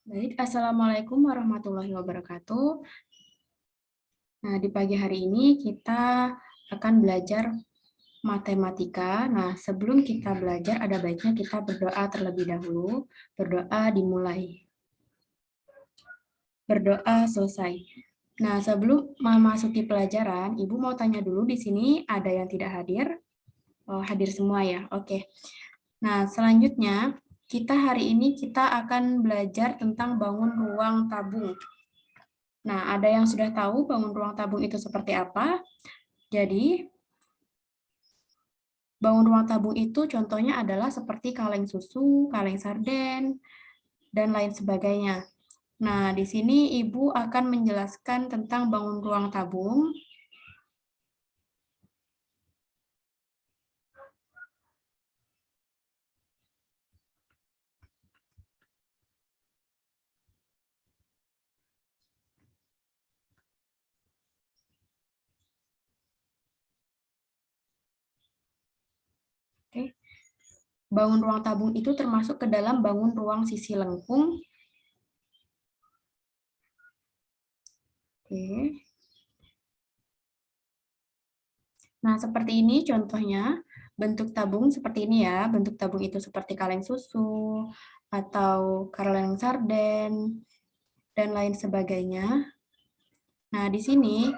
Baik, Assalamualaikum warahmatullahi wabarakatuh. Nah, di pagi hari ini kita akan belajar matematika. Nah, sebelum kita belajar, ada baiknya kita berdoa terlebih dahulu. Berdoa dimulai. Berdoa selesai. Nah, sebelum memasuki pelajaran, Ibu mau tanya dulu di sini ada yang tidak hadir? Oh, hadir semua ya. Oke. Nah, selanjutnya kita hari ini kita akan belajar tentang bangun ruang tabung. Nah, ada yang sudah tahu bangun ruang tabung itu seperti apa? Jadi, bangun ruang tabung itu contohnya adalah seperti kaleng susu, kaleng sarden, dan lain sebagainya. Nah, di sini Ibu akan menjelaskan tentang bangun ruang tabung. Oke. Bangun ruang tabung itu termasuk ke dalam bangun ruang sisi lengkung. Oke. Nah, seperti ini contohnya. Bentuk tabung seperti ini ya. Bentuk tabung itu seperti kaleng susu atau kaleng sarden dan lain sebagainya. Nah, di sini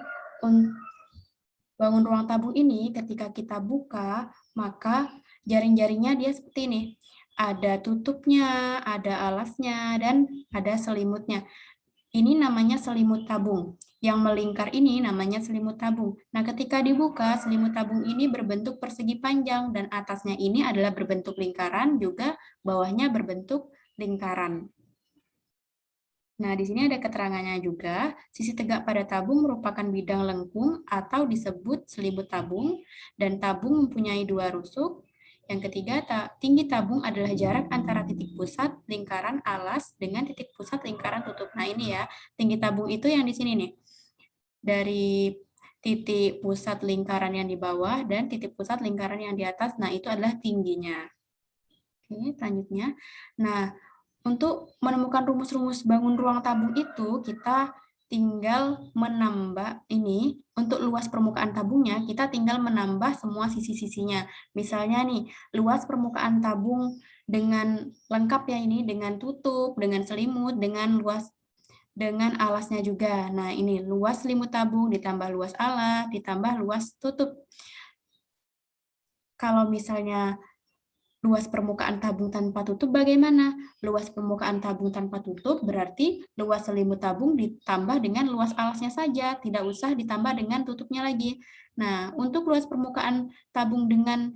bangun ruang tabung ini ketika kita buka, maka jaring-jaringnya dia seperti ini. Ada tutupnya, ada alasnya, dan ada selimutnya. Ini namanya selimut tabung. Yang melingkar ini namanya selimut tabung. Nah, ketika dibuka, selimut tabung ini berbentuk persegi panjang, dan atasnya ini adalah berbentuk lingkaran, juga bawahnya berbentuk lingkaran. Nah, di sini ada keterangannya juga. Sisi tegak pada tabung merupakan bidang lengkung atau disebut selimut tabung, dan tabung mempunyai dua rusuk. Yang ketiga, tinggi tabung adalah jarak antara titik pusat lingkaran alas dengan titik pusat lingkaran tutup. Nah, ini ya, tinggi tabung itu yang di sini nih. Dari titik pusat lingkaran yang di bawah dan titik pusat lingkaran yang di atas. Nah, itu adalah tingginya. Oke, selanjutnya. Nah, untuk menemukan rumus-rumus bangun ruang tabung itu, kita tinggal menambah ini, untuk luas permukaan tabungnya, kita tinggal menambah semua sisi-sisinya. Misalnya nih, luas permukaan tabung dengan lengkap ya ini, dengan tutup, dengan selimut, dengan alasnya juga. Nah, ini luas selimut tabung, ditambah luas alas, ditambah luas tutup. Kalau misalnya luas permukaan tabung tanpa tutup bagaimana? Luas permukaan tabung tanpa tutup berarti luas selimut tabung ditambah dengan luas alasnya saja, tidak usah ditambah dengan tutupnya lagi. Nah, untuk luas permukaan tabung dengan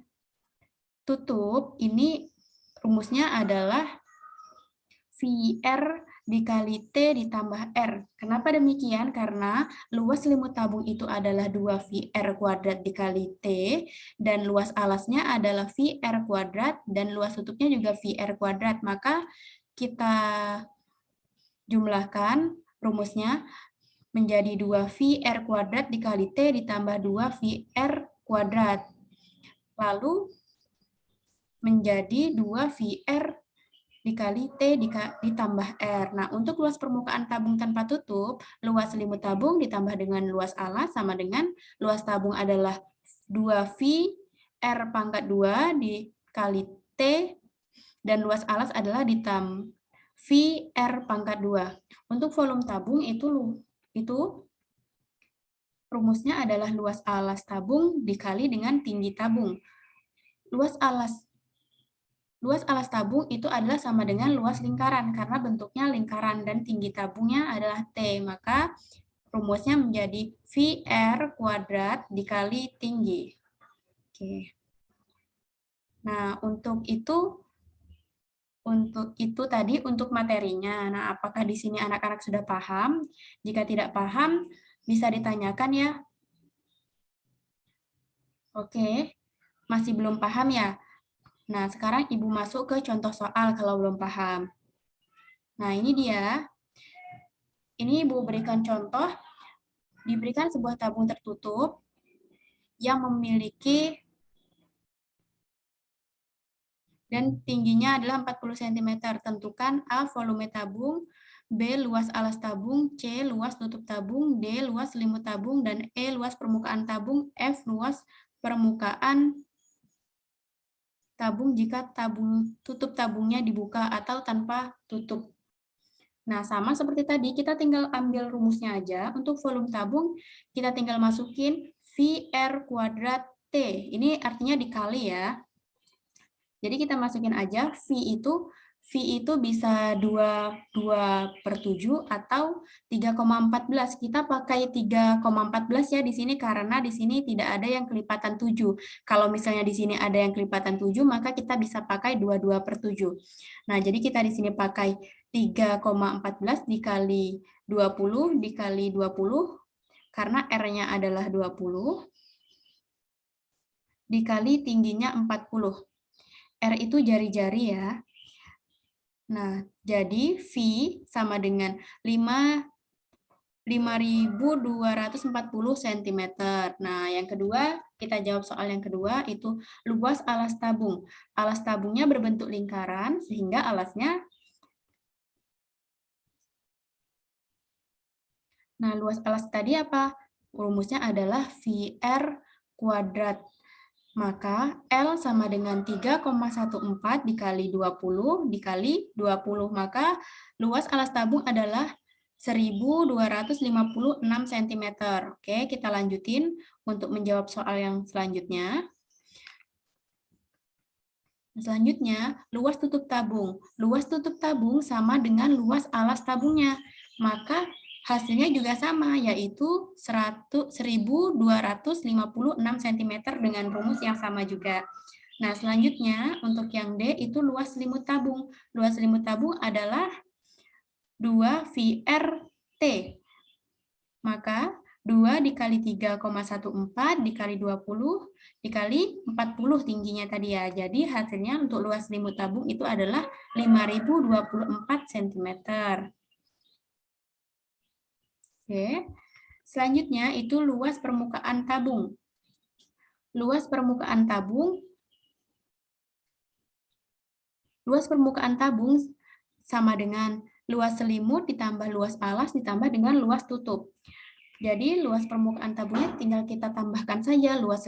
tutup, ini rumusnya adalah VR dikali T ditambah R. Kenapa demikian? Karena luas selimut tabung itu adalah 2VR kuadrat dikali T, dan luas alasnya adalah VR kuadrat, dan luas tutupnya juga VR kuadrat. Maka kita jumlahkan rumusnya menjadi 2VR kuadrat dikali T ditambah 2VR kuadrat. Lalu menjadi 2VR dikali T ditambah R. Nah, untuk luas permukaan tabung tanpa tutup, luas selimut tabung ditambah dengan luas alas sama dengan luas tabung adalah 2V R pangkat 2 dikali T, dan luas alas adalah ditambah V R pangkat 2. Untuk volume tabung itu rumusnya adalah luas alas tabung dikali dengan tinggi tabung. Luas alas tabung itu adalah sama dengan luas lingkaran, karena bentuknya lingkaran dan tinggi tabungnya adalah T. Maka rumusnya menjadi VR kuadrat dikali tinggi. Oke. Nah, untuk tadi untuk materinya. Nah, apakah di sini anak-anak sudah paham? Jika tidak paham, bisa ditanyakan ya. Oke, masih belum paham ya? Nah, sekarang Ibu masuk ke contoh soal kalau belum paham. Nah, ini dia. Ini Ibu berikan contoh, diberikan sebuah tabung tertutup yang memiliki dan tingginya adalah 40 cm. Tentukan A volume tabung, B. Luas alas tabung, C. Luas tutup tabung, D. Luas selimut tabung, dan E. Luas permukaan tabung, F. Luas permukaan tabung jika tutup tabungnya dibuka atau tanpa tutup. Nah, sama seperti tadi, kita tinggal ambil rumusnya aja. Untuk volume tabung, kita tinggal masukin VR kuadrat T. Ini artinya dikali ya. Jadi kita masukin aja V itu bisa 2/7 atau 3,14. Kita pakai 3,14 ya di sini karena di sini tidak ada yang kelipatan 7. Kalau misalnya di sini ada yang kelipatan 7, maka kita bisa pakai 22/7. Nah, jadi kita di sini pakai 3,14 dikali 20 dikali 20 karena R-nya adalah 20 dikali tingginya 40. R itu jari-jari ya. Nah, jadi V sama dengan 5.240 cm. Nah, yang kedua, kita jawab soal yang kedua, itu luas alas tabung. Alas tabungnya berbentuk lingkaran, sehingga alasnya... Nah, luas alas tadi apa? Rumusnya adalah VR kuadrat. Maka L sama dengan 3,14 dikali 20 dikali 20. Maka luas alas tabung adalah 1.256 cm. Oke, kita lanjutin untuk menjawab soal yang selanjutnya. Selanjutnya, luas tutup tabung. Luas tutup tabung sama dengan luas alas tabungnya. Maka hasilnya juga sama, yaitu 1.256 cm dengan rumus yang sama juga. Nah, selanjutnya untuk yang D itu luas selimut tabung. Luas selimut tabung adalah 2 VRT. Maka 2 dikali 3,14 dikali 20 dikali 40 tingginya tadi ya. Jadi hasilnya untuk luas selimut tabung itu adalah 5.024 cm. Oke. Selanjutnya itu luas permukaan tabung. Luas permukaan tabung sama dengan luas selimut ditambah luas alas ditambah dengan luas tutup. Jadi luas permukaan tabungnya tinggal kita tambahkan saja luas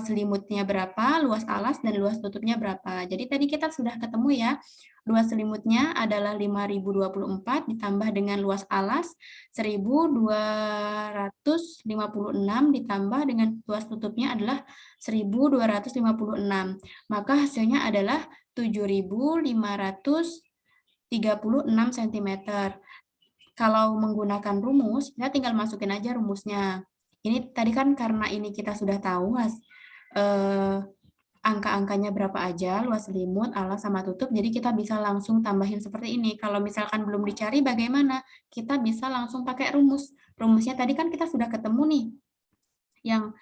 selimutnya berapa, luas alas, dan luas tutupnya berapa. Jadi tadi kita sudah ketemu ya, luas selimutnya adalah 5.024 ditambah dengan luas alas 1.256 ditambah dengan luas tutupnya adalah 1.256. Maka hasilnya adalah 7.536 cm. Kalau menggunakan rumus, kita tinggal masukin aja rumusnya. Ini tadi kan karena ini kita sudah tahu angka-angkanya berapa aja, luas selimut, alas, sama tutup, jadi kita bisa langsung tambahin seperti ini. Kalau misalkan belum dicari bagaimana? Kita bisa langsung pakai rumus. Rumusnya tadi kan kita sudah ketemu nih, yang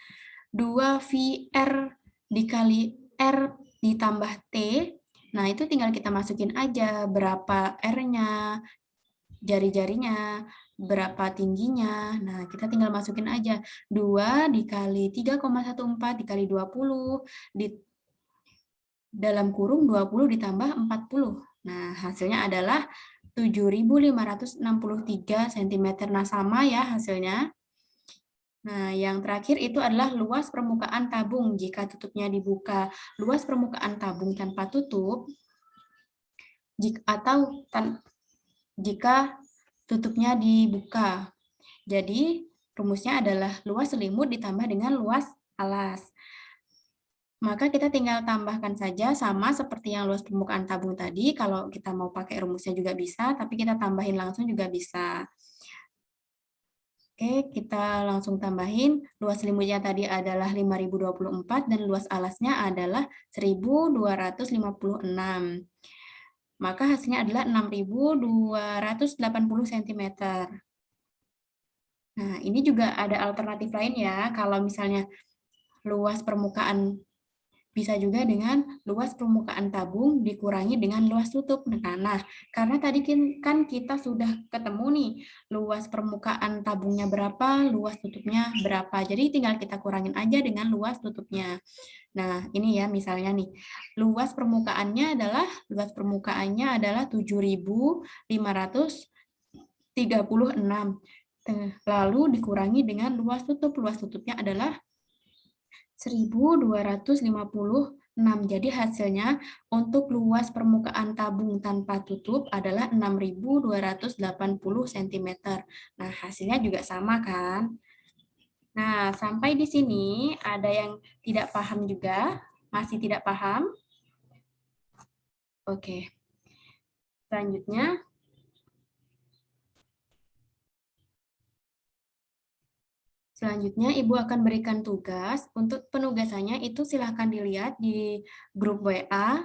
2VR dikali R ditambah T, nah itu tinggal kita masukin aja berapa R-nya, jari-jarinya, berapa tingginya. Nah, kita tinggal masukin aja. 2 dikali 3,14 dikali 20, di dalam kurung 20 ditambah 40. Nah, hasilnya adalah 7.563 cm. Nah, sama ya hasilnya. Nah, yang terakhir itu adalah luas permukaan tabung jika tutupnya dibuka. Luas permukaan tabung tanpa tutup, jika tutupnya dibuka. Jadi, rumusnya adalah luas selimut ditambah dengan luas alas. Maka kita tinggal tambahkan saja sama seperti yang luas permukaan tabung tadi. Kalau kita mau pakai rumusnya juga bisa, tapi kita tambahin langsung juga bisa. Oke, kita langsung tambahin. Luas selimutnya tadi adalah 5.024 dan luas alasnya adalah 1.256. Maka hasilnya adalah 6.280 cm. Nah, ini juga ada alternatif lain ya. Kalau misalnya luas permukaan bisa juga dengan luas permukaan tabung dikurangi dengan luas tutup. Nah, karena tadi kan kita sudah ketemu nih, luas permukaan tabungnya berapa, luas tutupnya berapa. Jadi tinggal kita kurangin aja dengan luas tutupnya. Nah, ini ya misalnya nih, luas permukaannya adalah 7.536. Lalu dikurangi dengan luas tutup. Luas tutupnya adalah 1.256. Jadi hasilnya untuk luas permukaan tabung tanpa tutup adalah 6.280 cm. Nah, hasilnya juga sama kan? Nah, sampai di sini ada yang tidak paham juga? Masih tidak paham? Oke. Selanjutnya, Ibu akan berikan tugas. Untuk penugasannya itu silahkan dilihat di grup WA.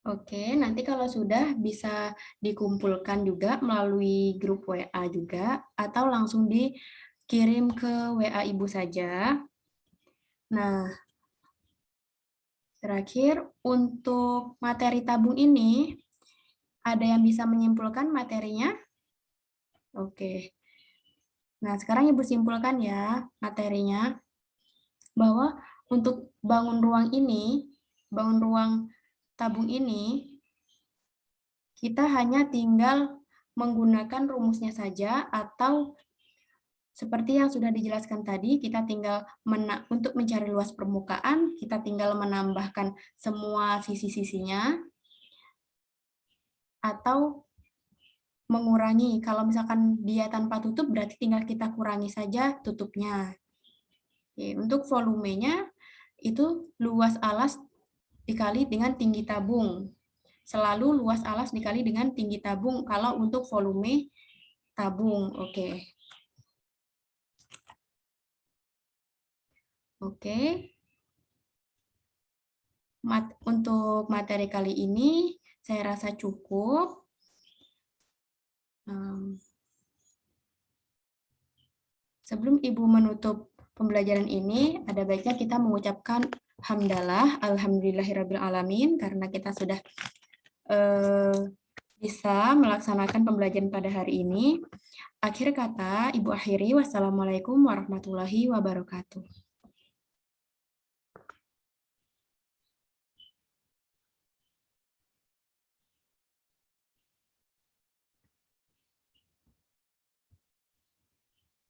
Oke, nanti kalau sudah bisa dikumpulkan juga melalui grup WA juga, atau langsung dikirim ke WA Ibu saja. Nah, terakhir untuk materi tabung ini, ada yang bisa menyimpulkan materinya? Oke. Nah, sekarang Ibu simpulkan ya materinya, bahwa untuk bangun ruang tabung ini, kita hanya tinggal menggunakan rumusnya saja, atau seperti yang sudah dijelaskan tadi, kita tinggal untuk mencari luas permukaan, kita tinggal menambahkan semua sisi-sisinya, atau mengurangi. Kalau misalkan dia tanpa tutup, berarti tinggal kita kurangi saja tutupnya. Oke, untuk volumenya, itu luas alas dikali dengan tinggi tabung. Selalu luas alas dikali dengan tinggi tabung kalau untuk volume tabung. Oke. Untuk materi kali ini saya rasa cukup. Sebelum Ibu menutup pembelajaran ini, ada baiknya kita mengucapkan hamdalah, alhamdulillahirabbil alamin, karena kita sudah bisa melaksanakan pembelajaran pada hari ini. Akhir kata, Ibu akhiri, wassalamualaikum warahmatullahi wabarakatuh.